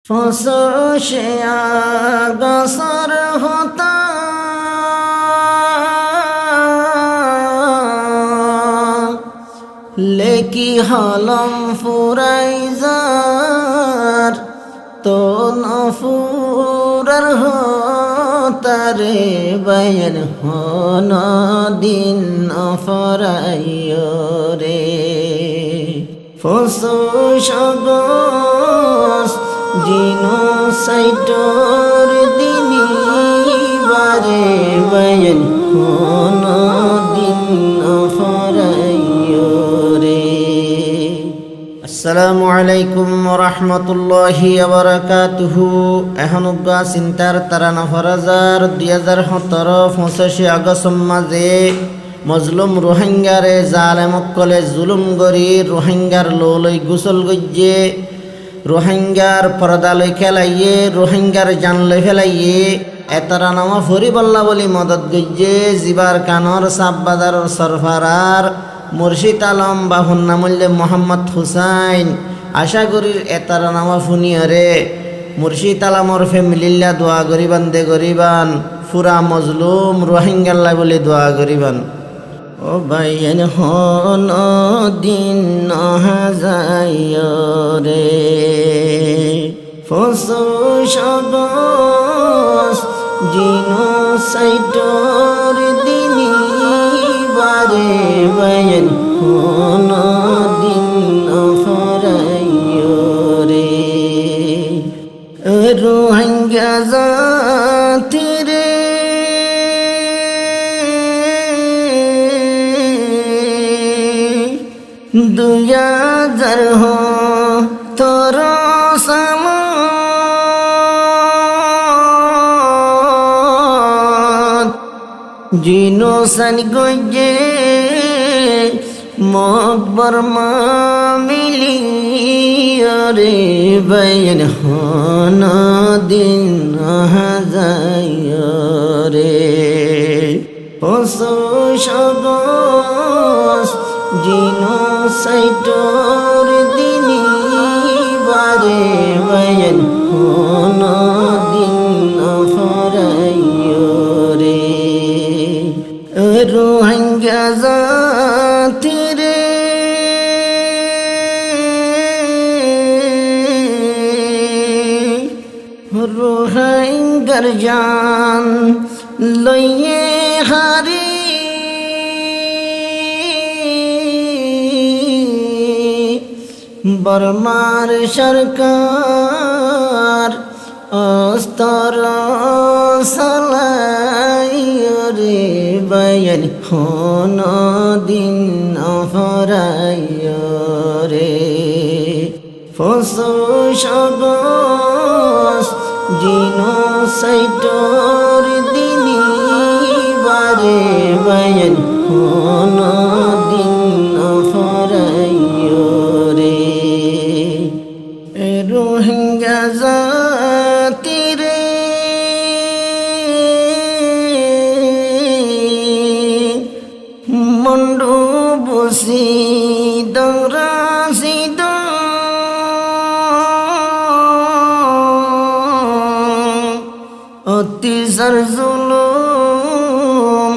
ফসে আগসর হতা লেকি হলম ফুরাইজার তো নফুরার হতারে বয়ন হন দিন অফরাইয় রে ফসগস জিনো সাইটর দিনী বারে বয়ন হন দিন অফরাইয় রে। আসসালামু আলাইকুম ওরহমতুল্লাহি ওয়াবারাকাতুহু। এহনুগা চিন্তার তারা নফরাজার 2017 25 আগস্ট মাঝে মজলুম রোহিঙ্গারে জালেমকলে জুলুম গরি রোহিঙ্গার লই গুসল গজ্জে রোহিঙ্গার পর্দালৈ খেলাইয়ে রোহিঙ্গার জানলৈ ফেলাইয়ে এতারা নামা ফরি বল্লা বলি মদত গজ্জে জিবার কানর সাববাজারর সরফারার মুর্শিদ আলম বা হুন্নামুল্লে মোহাম্মদ হুসাইন আশা করির এতারা নামা ফুনিয়রে মুর্শিদ আলমর ফ্যামিলিল্লা দোয়া গরিবান দে গরিবান ফুরা মজলুম রোহিঙ্গাল্লা বলে দোয়া গরিবান। ও বাইন হন দিন হাজায় রে ফসগস জিনো সাইটর দিনী বারে বাইন হন দিন অফরাইয় রে। রোহিঙ্গা জাতি রে দুয়াজার হো তোর সামত জিনো সান গজে মকবর মিলি রে বয়ন হন দিন হাজায় রে ফসগস জিনো সাইটর দিনী বারে বয়ন হন দিন অফরাইয় রে। রোহিঙ্গা জাতি রে রোহিঙ্গার জান লইয়ে হারি বর্মার সরকার অস্তর সালাইয় রে বয়ন হন দিন অফরাইয় রে ফসগস জিনো সাইটর দিনী বারে বয়ন হন দিন অফরাইয় রে। রোহিঙ্গা জাতি রে মন্ডু বসি দংরাসিদ অতিসার জুলুম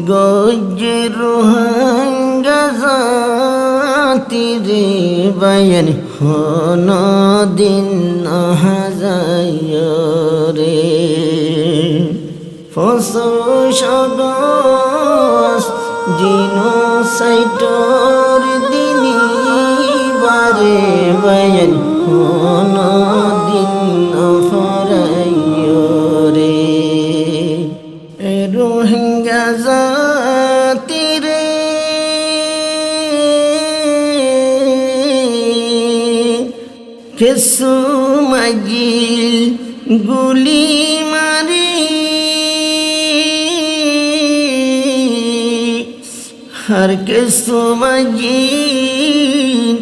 গজ্জে রোহিঙ্গা জাতি রে বয়ন হন দিন হাজায় রে ফসগস জিনো সাইটর দিনী বারে বয়ন হন দিন অফরাইয় রে। রোহিঙ্গা জাতি রে কেসু মাজিল গুলি মারি হর কেসু মাজিল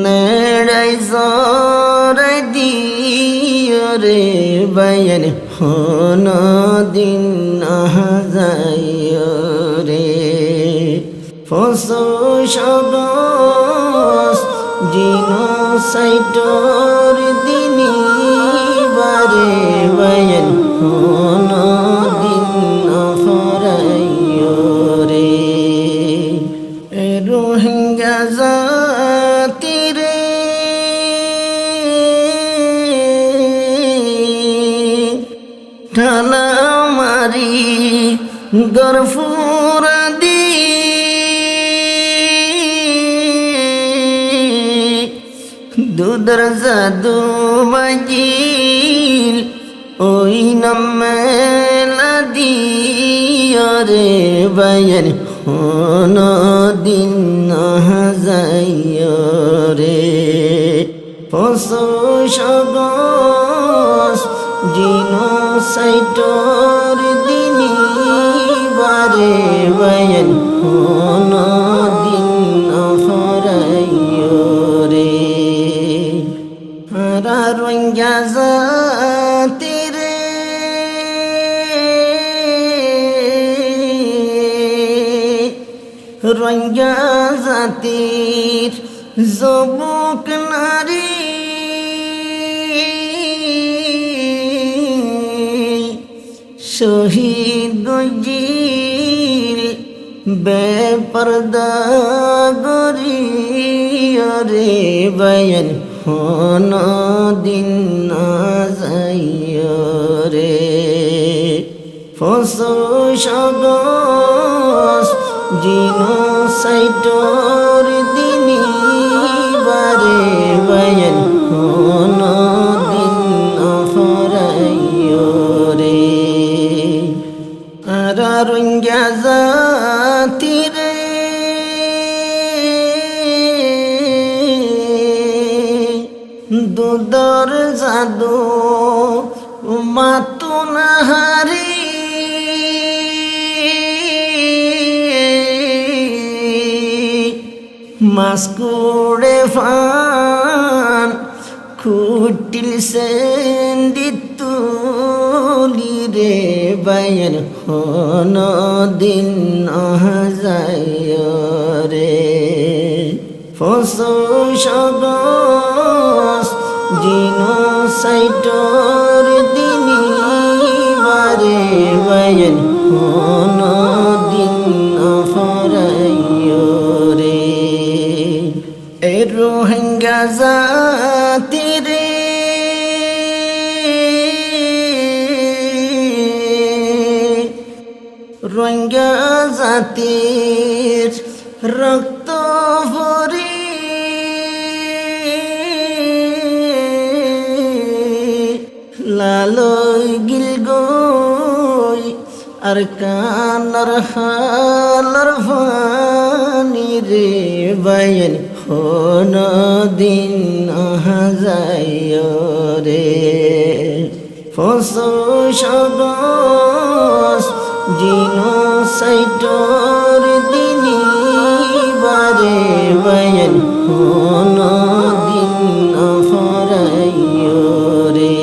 নেড়াই জরাই দিয় রে বয়ন হন দিন হাজায় রে ফসগস জিনো সাইটর দিনী ঠালা মারি গরফুরা দি দুধর জাদু বাজিল ওই নামেলা দিয়রে বায়ান হন দিন যাইরে পশু সগস জিনো সাইটর দিনী বারে বায়ান হন দিন ফরাইরে হারা রঙ্গা জাতিরে রঙ্গা জাতির যুবক নারী শহীদ গজিল বেপরদা গরিয়রে বায়ান হন দিন যাইরে ফসু সগস জিনো সাইটর দিনী বারে বায়ান হন দিন ফরাইরে আর রঙ্গা জাতিরে দুদর জাদু মাতুনাহারি মাসকুড়ে ফান খুটিল সেন্দিতুলি রে বায়ান হন দিন যাইরে ফসু সগস জিনো সাইটর দিনী বারে বায়ান হন দিন ফরাইরে এ রোহিঙ্গা জাতিরে রোহিঙ্গা জাতির রক্ত ভরি লালই গিল গই আর কানার হালার ফানি রে বায়ান হন দিন যাইরে ফসু সগস জিনো সাইটর দিনী বারে বায়ান হন দিন ফরাইরে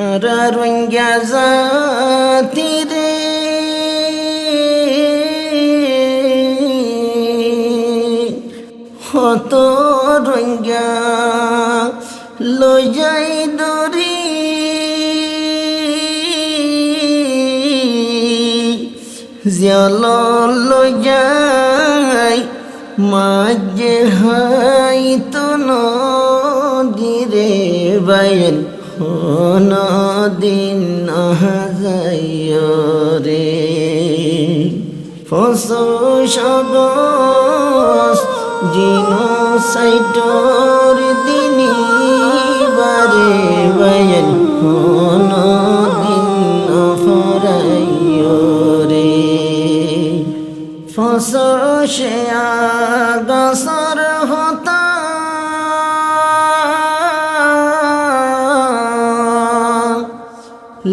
আর রঙ্গা জাতিরে হত রঙ্গা লজাই দরি জল লজাই মাঝে হাই তো নদীরে বায়ান হন দিন যাইরে ফসু সগস জিনো সাইটর দিনী বারে বায়ান হন দিন ফরাইরে ফসু সে আগসর হতা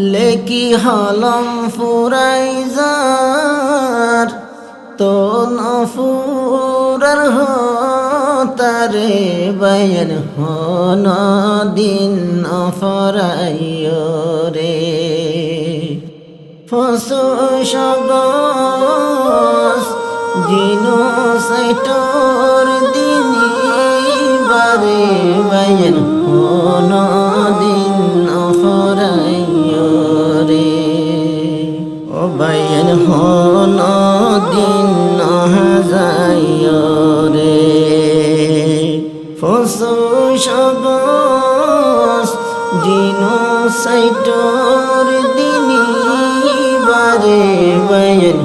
লেকি হলম ফুরাইজার তো নফুরার হতারে বায়ান হন দিন ফরাইরে ফসু সগস জিনো সাইটর দিনী বারে বায়ান হন দিন ফরাইরে ও বায়ান হন দিন যাইরে ফসু সগস জিনো সাইটোর দিনী বারে বয়ান